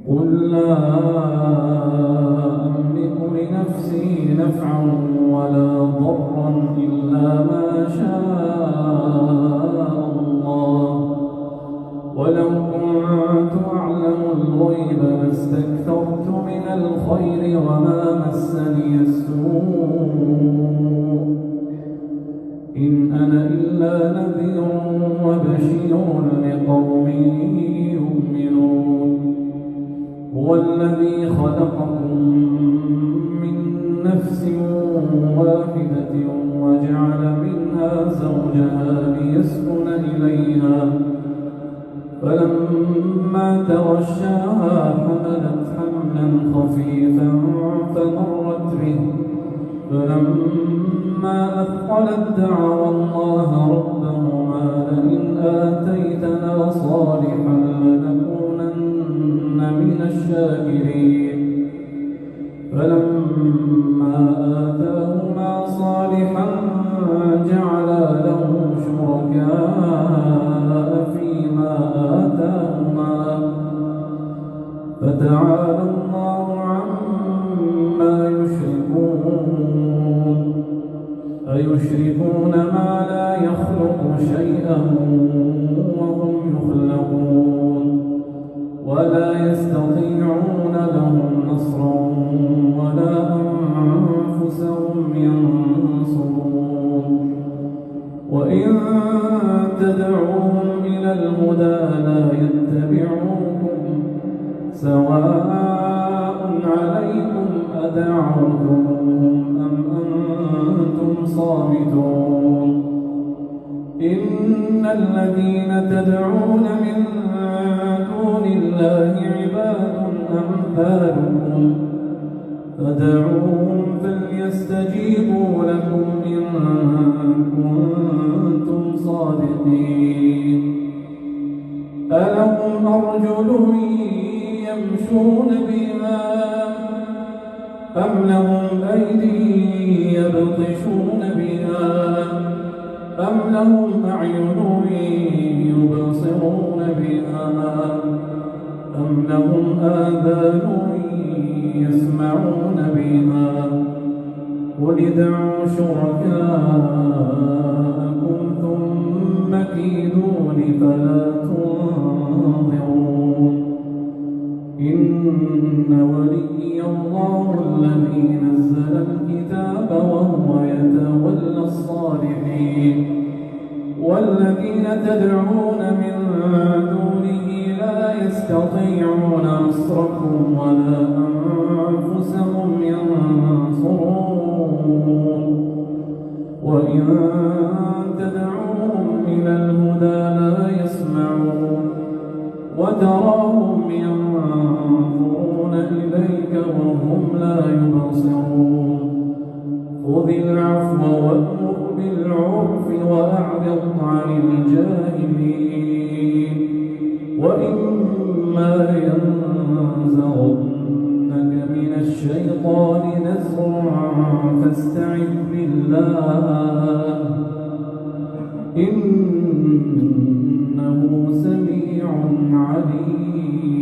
قل لا أملك لنفسي نفعا ولا ضرا إلا ما شاء الله، ولو كنت أعلم الغيب لاستكثرت من الخير وما مسني السوء، إن أنا إلا نذير وبشير لقوم يؤمنون. هو الذي خلقكم من نفس واحدة وجعل منها زوجها ليسكن إليها، فلما تغشاها حملت حملا خفيفا فمرت به، فلما أثقلت دعوا الله ربهما لئن آتيتنا صالحا لنكونن من الشاكرين، فلما آتاهما صالحا جعلا له شركاء فيما آتاهما، فتعالى الله عما يشركون. أيشركون ما لا يخلق شيئا وهم يخلقون، ولا يستطيعون لهم نصرا ولا أنفسهم ينصرون. وإن تدعوهم إلى الهدى لا يتبعوكم، سواء عليكم أدعوتموهم أم أنتم صامتون. إن الذين تدعون من دون الله عباد أمثالكم، فدعوهم فليستجيبوا لكم إن كنتم صادقين. ألهم أرجل يمشون بها أم لهم أيدي يبطشون بها أم لهم أعين يبصرون بها أم لهم آذان يسمعون بها؟ قل ادعوا شركاءكم ثم كيدون فلا تنظرون. إن ولي الله الذي نزل الكتاب وهو يتولى الصالحين، والذين تدعون من دونه لا يستطيعون نصركم ولا أنفسهم ينصرون. وإن تدعوهم إلى الهدى لا يسمعون، وتراهم ينظرون إليك وهم لا يبصرون. خذ العفو وأمر بالعرف وأعرض عن الجاهلين. وإما ينزغنك من الشيطان نزغ فاستعذ بالله، إنه سميع عليم.